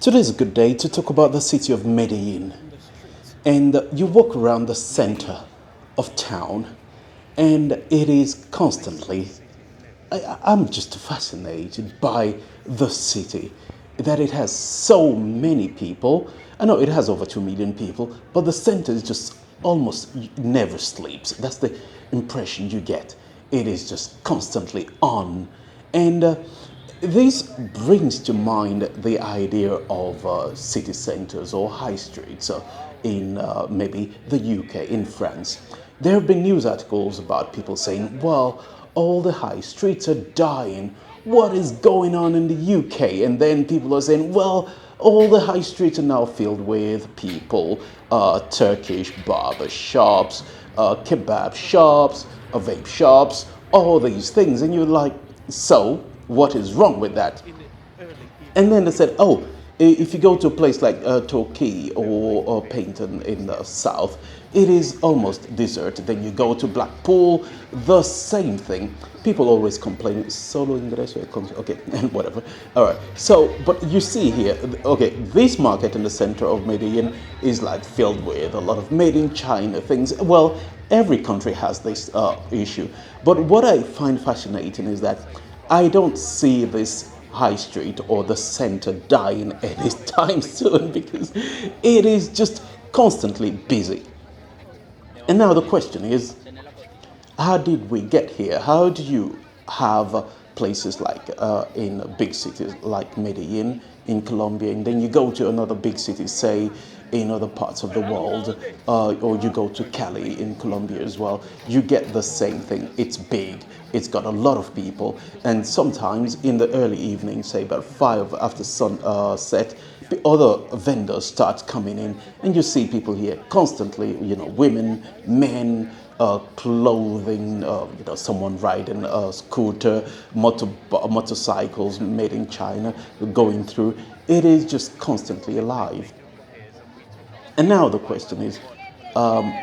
Today's a good day to talk about the city of Medellin. And you walk around the center of town, and it is constantly. I'm just fascinated by the city, that it has so many people. I know it has over 2 million people, but the center is just almost never sleeps. That's the impression you get. It is just constantly on. And this brings to mind the idea of city centers or high streets in maybe the UK, in France. There have been news articles about people saying, well, all the high streets are dying. What is going on in the UK? And then people are saying, well, all the high streets are now filled with people, Turkish barber shops, kebab shops, vape shops, all these things. And you're like, so what is wrong with that? And then they said, oh, if you go to a place like Torquay or Paynton in the south, it is almost desert. Then you go to Blackpool, the same thing. People always complain, solo ingreso, okay, and whatever. All right, so, but you see here, okay, this market in the center of Medellin is like filled with a lot of made in China things. Well, every country has this issue. But what I find fascinating is that I don't see this high street or the center dying anytime soon because it is just constantly busy. And now the question is, how did we get here? How do you have places like in big cities like Medellin in Colombia, and then you go to another big city, say in other parts of the world, or you go to Cali in Colombia as well, you get the same thing. It's big, it's got a lot of people, and sometimes in the early evening, say about 5 after sunset, the other vendors start coming in, and you see people here constantly, women, men, clothing, someone riding a scooter, motorcycles made in China going through. It is just constantly alive. And now the question is,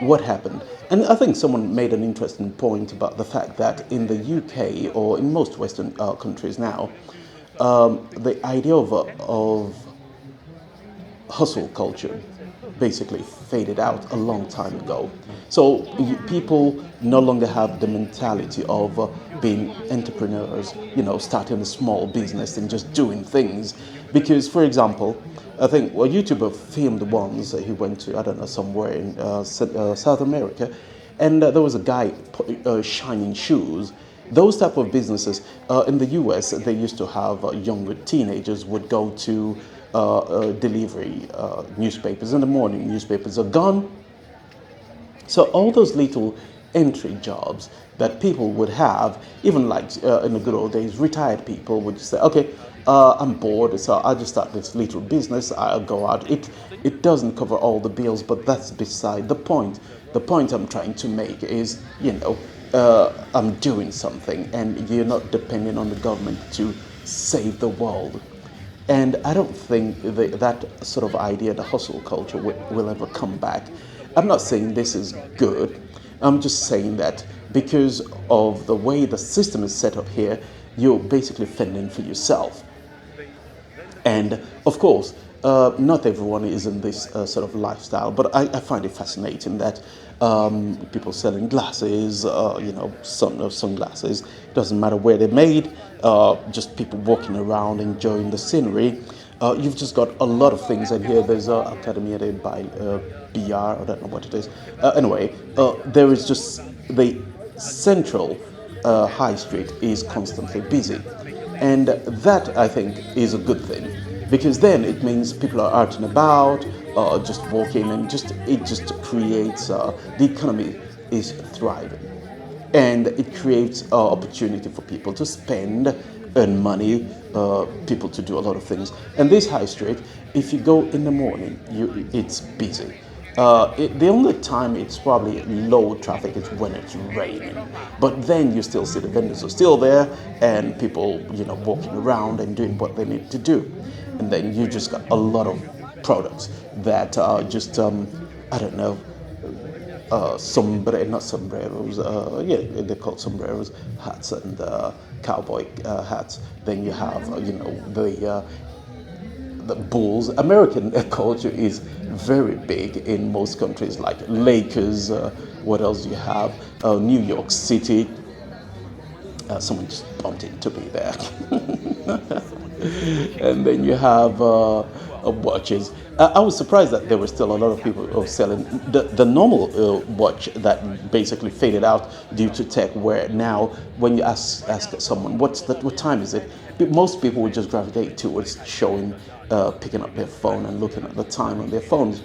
what happened? And I think someone made an interesting point about the fact that in the UK or in most Western countries now, the idea of hustle culture basically faded out a long time ago. So people no longer have the mentality of being entrepreneurs, starting a small business and just doing things. Because, for example, I think a YouTuber filmed once, he went to, I don't know, somewhere in South America, and there was a guy shining shoes. Those type of businesses in the US, they used to have younger teenagers would go to delivery newspapers in the morning. Newspapers are gone, so all those little entry jobs that people would have, even like in the good old days, retired people would just say, okay, I'm bored, so I'll just start this little business, I'll go out. It doesn't cover all the bills, but that's beside the point. The point I'm trying to make is, I'm doing something, and you're not depending on the government to save the world. And I don't think that sort of idea, the hustle culture, will ever come back. I'm not saying this is good. I'm just saying that because of the way the system is set up here, you're basically fending for yourself. And of course, not everyone is in this sort of lifestyle, but I find it fascinating that people selling glasses, sunglasses, doesn't matter where they're made, just people walking around enjoying the scenery. You've just got a lot of things in here. There's Academia de BR, I don't know what it is. Anyway, there is just the central high street is constantly busy. And that, I think, is a good thing, because then it means people are out and about, just walking, and it just creates the economy is thriving, and it creates opportunity for people to spend, earn money, people to do a lot of things. And this high street, if you go in the morning, it's busy. The only time it's probably low traffic is when it's raining. But then you still see the vendors are still there, and people, walking around and doing what they need to do. And then you just got a lot of products that are just, I don't know, not sombreros, yeah, they're called sombreros, hats, and cowboy hats. Then you have, the bulls. American culture is very big in most countries, like Lakers. What else do you have? New York City. Someone just bumped into me there. And then you have watches. I was surprised that there were still a lot of people who selling the normal watch that basically faded out due to tech. Where now, when you ask someone what time is it, most people would just gravitate towards showing, picking up their phone and looking at the time on their phones.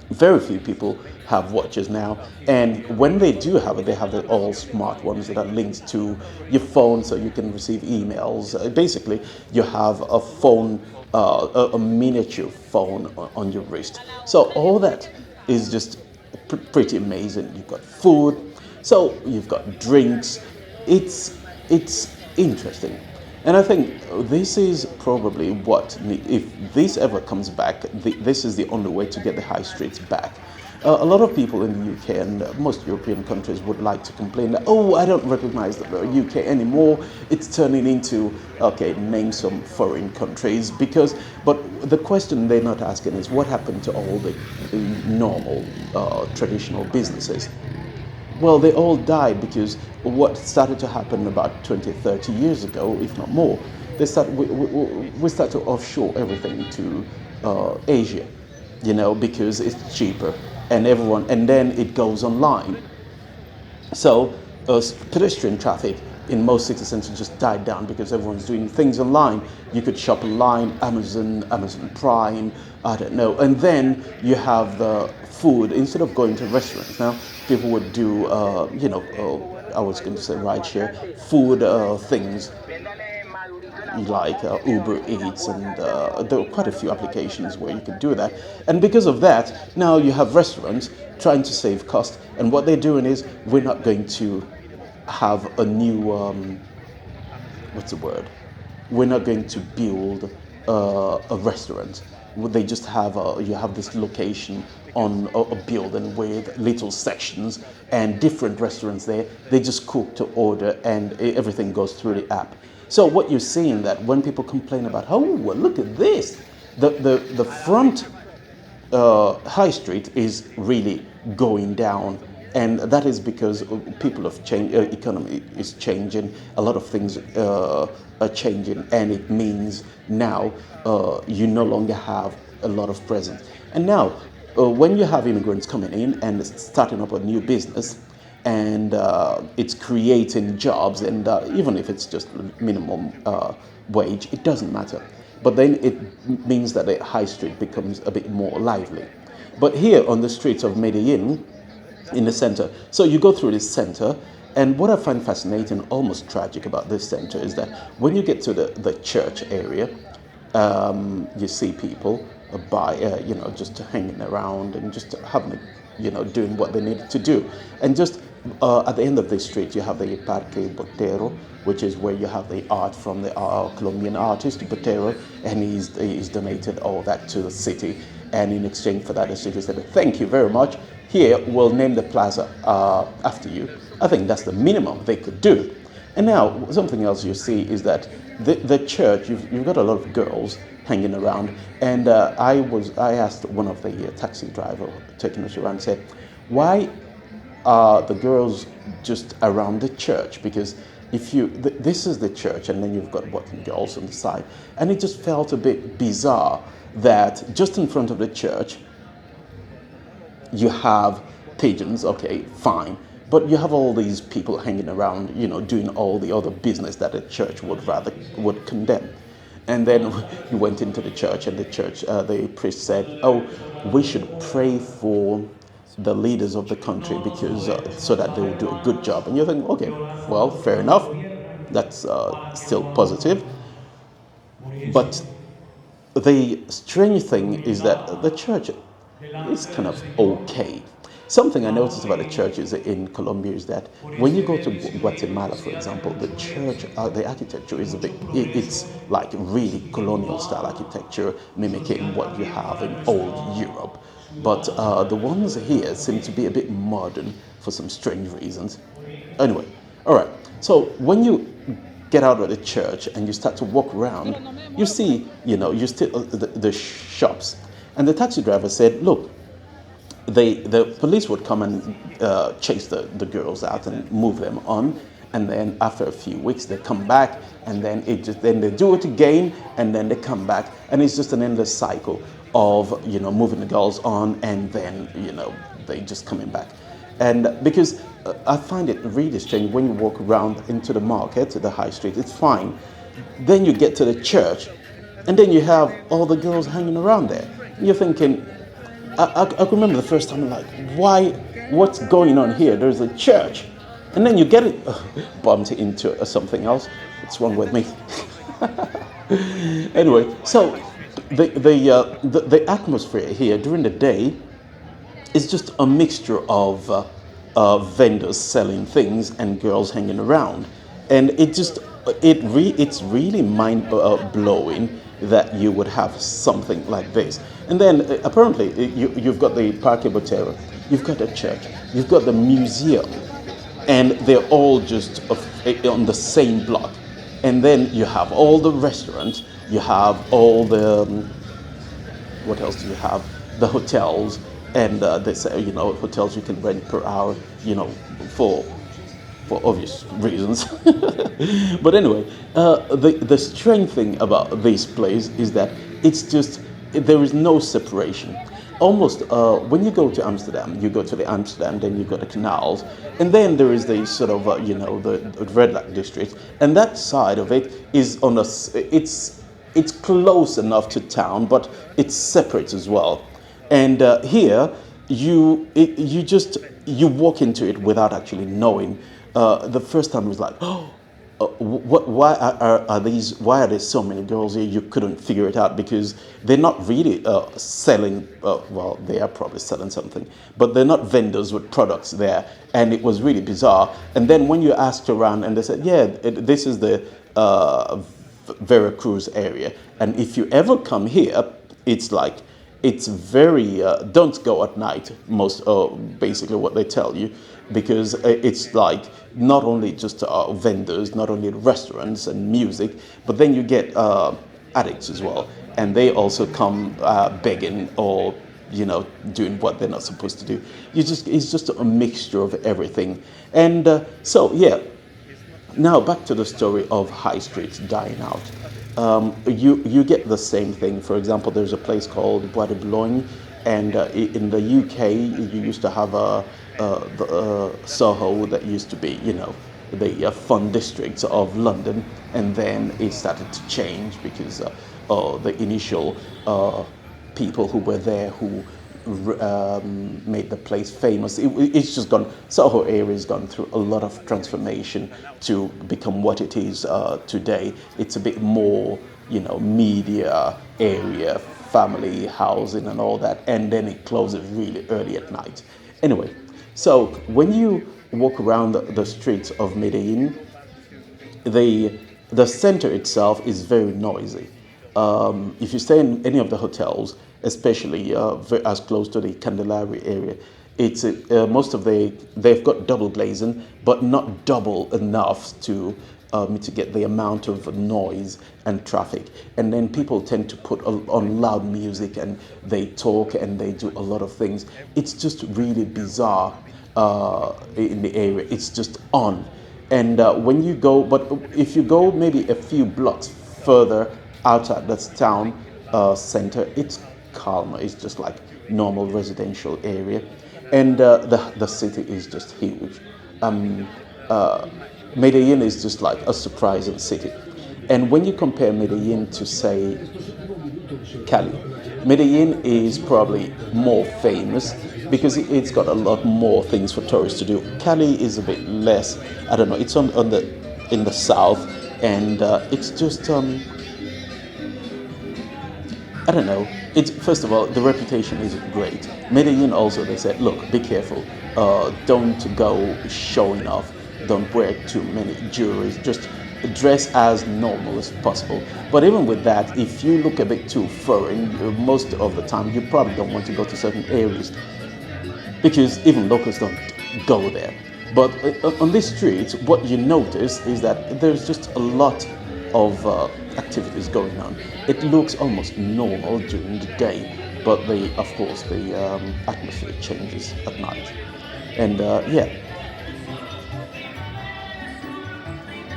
Very few people have watches now, and when they do have it, they have the all smart ones that are linked to your phone, so you can receive emails. Basically, you have a phone, a miniature phone on your wrist. So all that is just pretty amazing. You've got food, so you've got drinks. It's interesting. And I think this is probably if this ever comes back, this is the only way to get the high streets back. A lot of people in the UK and most European countries would like to complain that, oh, I don't recognize the UK anymore. It's turning into, okay, name some foreign countries. But the question they're not asking is what happened to all the normal, traditional businesses? Well, they all died because what started to happen about 20, 30 years ago, if not more, we start to offshore everything to Asia, because it's cheaper and then it goes online. So pedestrian traffic in most city centers just died down because everyone's doing things online. You could shop online, Amazon Prime, I don't know. And then you have the food. Instead of going to restaurants, now people would do, I was going to say rideshare, food things like Uber Eats, and there are quite a few applications where you can do that. And because of that, now you have restaurants trying to save cost, and what they're doing is we're not going to have a new what's the word? We're not going to build a restaurant. They just have you have this location on a building with little sections and different restaurants there. They just cook to order, and everything goes through the app. So what you're seeing that when people complain about, oh, well, look at this, the front high street is really going down, and that is because people have changed. Economy is changing. A lot of things are changing, and it means now you no longer have a lot of presence. And now, when you have immigrants coming in and starting up a new business, and it's creating jobs, and even if it's just minimum wage, it doesn't matter. But then it means that the high street becomes a bit more lively. But here on the streets of Medellin, in the center, so you go through this center, and what I find fascinating, almost tragic about this center is that when you get to the church area, you see people just hanging around and just having, doing what they need to do. And just at the end of the street, you have the Parque Botero, which is where you have the art from the Colombian artist Botero, and he's donated all that to the city. And in exchange for that, the city said, thank you very much. Here, we'll name the plaza after you. I think that's the minimum they could do. And now, something else you see is that the church, you've got a lot of girls hanging around. And I asked one of the taxi driver taking us around, said, why are the girls just around the church? Because this is the church, and then you've got working girls on the side. And it just felt a bit bizarre that just in front of the church, you have pigeons, okay, fine. But you have all these people hanging around, doing all the other business that a church would condemn. And then you went into the church, and the priest said, oh, we should pray for the leaders of the country because so that they will do a good job. And you think, okay, well, fair enough. That's still positive. But the strange thing is that the church is kind of okay. Something I noticed about the churches in Colombia is that when you go to Guatemala, for example, the church, the architecture is it's like really colonial style architecture, mimicking what you have in old Europe. But the ones here seem to be a bit modern for some strange reasons. Anyway, all right. So when you get out of the church and you start to walk around, you see, you still the shops. And the taxi driver said, look, the police would come and chase the girls out and move them on, and then after a few weeks they come back, and then they do it again, and then they come back, and it's just an endless cycle of moving the girls on, and then they just coming back. And because I find it really strange when you walk around into the market, the high street, it's fine. Then you get to the church, and then you have all the girls hanging around there. And you're thinking, I can remember the first time, I'm like, why? What's going on here? There's a church. And then you get it bumped into something else. What's wrong with me? Anyway, so the atmosphere here during the day is just a mixture of vendors selling things and girls hanging around, and it's really mind blowing that you would have something like this. And then apparently you've got the Parque Botero, you've got the church, you've got the museum, and they're all just on the same block. And then you have all the restaurants, you have all the what else do you have? The hotels, and they say hotels you can rent per hour, for obvious reasons. But anyway, the strange thing about this place is that there is no separation. Almost when you go to Amsterdam, you go to the Amsterdam, then you go to canals, and then there is the sort of the red light district, and that side of it is on it's close enough to town, but it's separate as well. And here you walk into it without actually knowing. The first time it was like, why are there so many girls here? You couldn't figure it out because they're not really selling. Well, they are probably selling something, but they're not vendors with products there, and it was really bizarre. And then when you asked around, and they said, yeah, this is the Veracruz area, and if you ever come here, it's very don't go at night. Most basically what they tell you, because it's like not only just vendors, not only restaurants and music, but then you get addicts as well, and they also come begging or doing what they're not supposed to do. It's just a mixture of everything. And so yeah, now back to the story of high streets dying out. You get the same thing. For example, there's a place called Botero, and in the UK you used to have Soho that used to be the fun districts of London, and then it started to change because the initial people who were there who made the place famous. It's just gone. Soho area has gone through a lot of transformation to become what it is today. It's a bit more, media area, family housing, and all that. And then it closes really early at night. Anyway, so when you walk around the streets of Medellin, the center itself is very noisy. If you stay in any of the hotels, especially as close to the Candelaria area, it's they've got double glazing, but not double enough to mitigate the amount of noise and traffic. And then people tend to put on loud music, and they talk and they do a lot of things. It's just really bizarre in the area. It's just on. And when you go, but if you go maybe a few blocks further outside this town center, it's calmer. It's just like normal residential area, and the city is just huge. Medellin is just like a surprising city. And when you compare Medellin to, say, Cali, Medellin is probably more famous because it's got a lot more things for tourists to do. Cali is a bit less. I don't know. It's in the south, and it's just I don't know. First of all, the reputation isn't great. Medellin also, they said, look, be careful. Don't go showing off. Don't wear too many jewelry. Just dress as normal as possible. But even with that, if you look a bit too foreign, most of the time you probably don't want to go to certain areas because even locals don't go there. But on these streets, what you notice is that there's just a lot of activities going on. It looks almost normal during the day, but of course, the atmosphere changes at night. And yeah,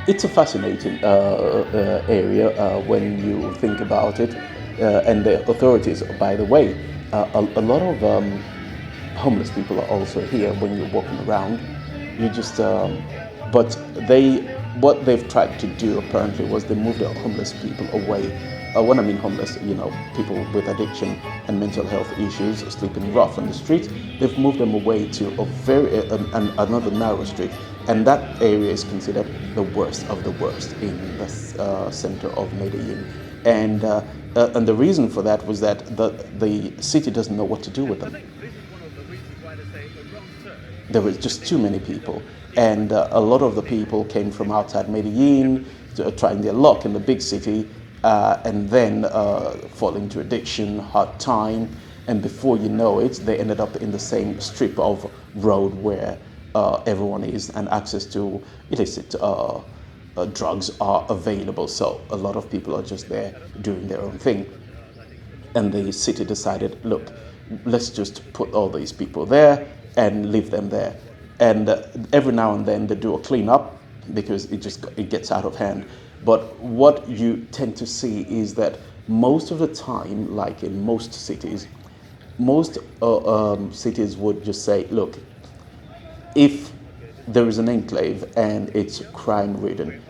it's a fascinating area when you think about it. And the authorities, by the way, a lot of homeless people are also here when you're walking around. You just, but what they've tried to do apparently was they moved the homeless people away. When I mean homeless, people with addiction and mental health issues sleeping rough on the street, they've moved them away to a another narrow street, and that area is considered the worst of the worst in the center of Medellin. And the reason for that was that the city doesn't know what to do with them. There was just too many people, and a lot of the people came from outside Medellin, trying their luck in the big city, and then fall into addiction, hard time, and before you know it, they ended up in the same strip of road where everyone is, and access to illicit drugs are available. So a lot of people are just there doing their own thing. And the city decided, look, let's just put all these people there and leave them there. And every now and then they do a cleanup because it gets out of hand. But what you tend to see is that most of the time, like in most cities would just say, look, if there is an enclave and it's crime-ridden,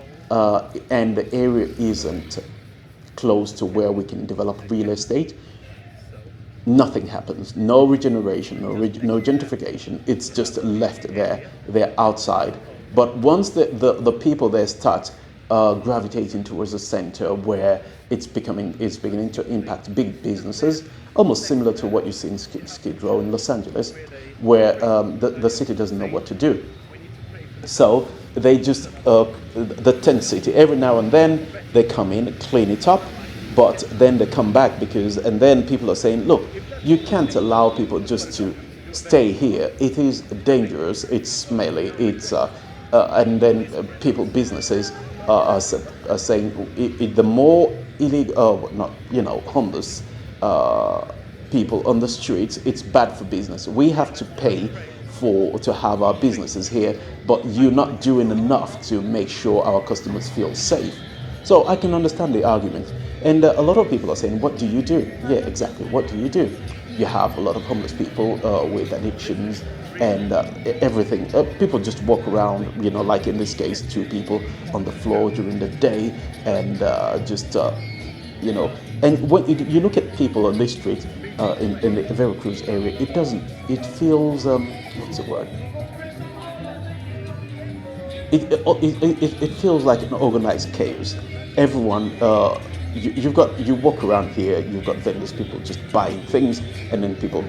and the area isn't close to where we can develop real estate, nothing happens. No regeneration, no gentrification. It's just left there. They're outside. But once the people there start gravitating towards the center where it's beginning to impact big businesses, almost similar to what you see in Skid Row in Los Angeles, where the city doesn't know what to do. So they just, the tent city, every now and then they come in, clean it up, but then they come back and then people are saying, look, you can't allow people just to stay here. It is dangerous, it's smelly, and then businesses are saying the more illegal, homeless people on the streets, it's bad for business. We have to pay to have our businesses here, but you're not doing enough to make sure our customers feel safe. So I can understand the argument. And a lot of people are saying, what do you do? Yeah, exactly. What do you do? You have a lot of homeless people with addictions and everything. People just walk around, like in this case, 2 people on the floor during the day and and when you look at people on this street in the Veracruz area, it feels, what's the word? It feels like an organized chaos. Everyone, you walk around here, you've got vendors, people just buying things, and then people,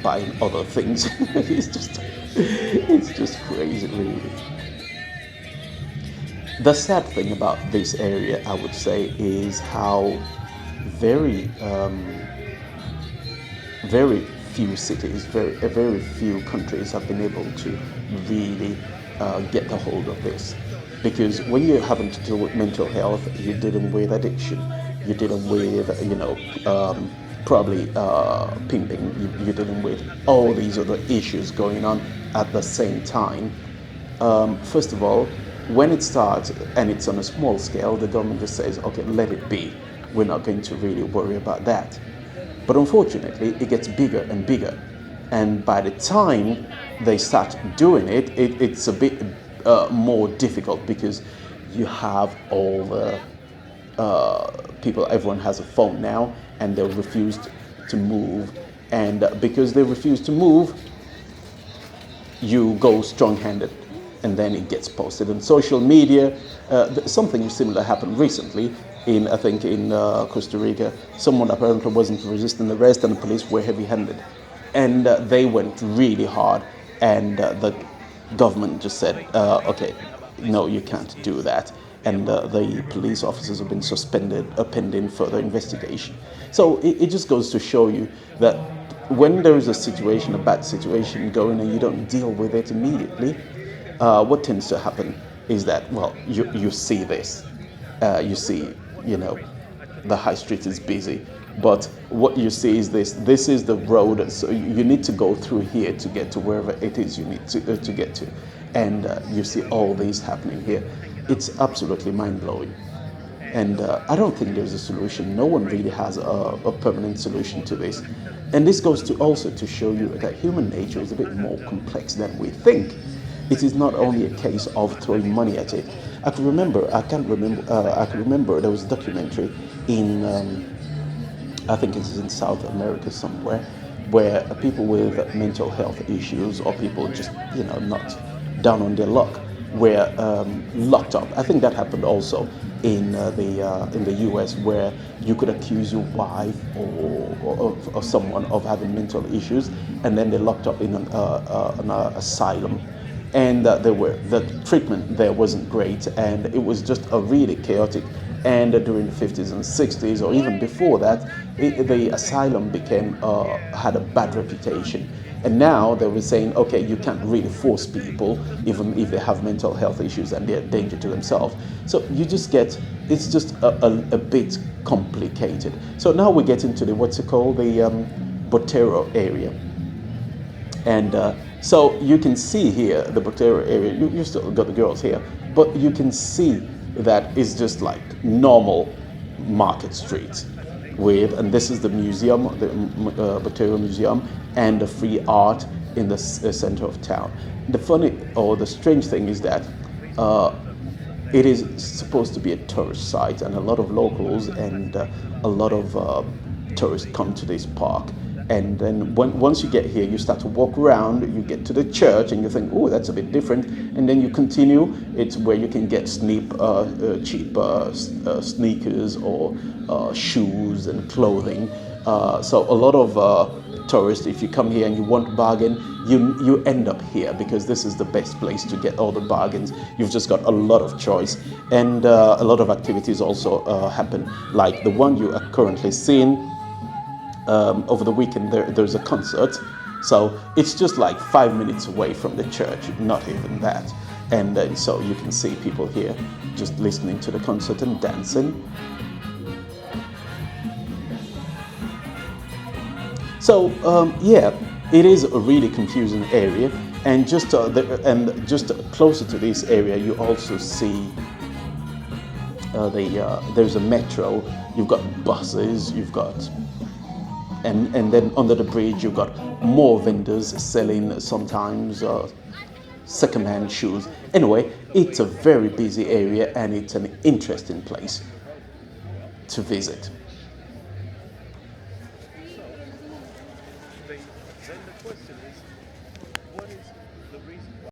buying other things. It's just crazy, really. The sad thing about this area, I would say, is how very few cities, very few countries have been able to really get a hold of this. Because when you're having to deal with mental health, you're dealing with addiction, you're dealing with, probably pimping, you're dealing with all these other issues going on at the same time. First of all, when it starts and it's on a small scale, the government just says, okay, let it be. We're not going to really worry about that. But unfortunately, it gets bigger and bigger. And by the time they start doing it, it's a bit more difficult because you have all the people, everyone has a phone now, and they'll refuse to move. And because they refuse to move, you go strong-handed. And then it gets posted on social media. Something similar happened recently in Costa Rica. Someone apparently wasn't resisting arrest and the police were heavy-handed. And they went really hard, and the government just said, okay, no, you can't do that. And the police officers have been suspended pending further investigation. So it just goes to show you that when there is a bad situation going, and you don't deal with it immediately, what tends to happen is that, well, you see this, you see, you know, the high street is busy, but what you see is this is the road, so you need to go through here to get to wherever it is you need to get to, and you see all these happening here. It's absolutely mind-blowing. And I don't think there's a solution. No one really has a permanent solution to this. And this goes to also to show you that human nature is a bit more complex than we think. It is not only a case of throwing money at it. I can remember there was a documentary in, I think it's in South America somewhere, where people with mental health issues or people just, you know, not down on their luck were locked up. I think that happened also in the U.S., where you could accuse your wife or someone of having mental issues, and then they're locked up in an asylum, and the treatment there wasn't great, and it was just a really chaotic. And during the 50s and 60s, or even before that, the asylum had a bad reputation. And now they were saying, okay, you can't really force people, even if they have mental health issues and they're a danger to themselves. So you just get, it's just a bit complicated. So now we get into the, what's it called, the Botero area. And so you can see here, the Botero area, you still got the girls here, but you can see that it's just like normal market streets with, and this is the museum, the Botero Museum, and the free art in the center of town. The funny or the strange thing is that it is supposed to be a tourist site, and a lot of locals and a lot of tourists come to this park. And then once you get here, you start to walk around, you get to the church, and you think, oh, that's a bit different. And then you continue, it's where you can get cheap sneakers or shoes and clothing. So a lot of tourists, if you come here and you want bargain, you end up here, because this is the best place to get all the bargains. You've just got a lot of choice, and a lot of activities also happen, like the one you are currently seeing. Over the weekend there's a concert, so it's just like 5 minutes away from the church, not even that. And then so you can see people here just listening to the concert and dancing. So yeah, it is a really confusing area, and just closer to this area you also see there's a metro. You've got buses, you've got, and then under the bridge you've got more vendors selling sometimes second-hand shoes. Anyway, it's a very busy area, and it's an interesting place to visit.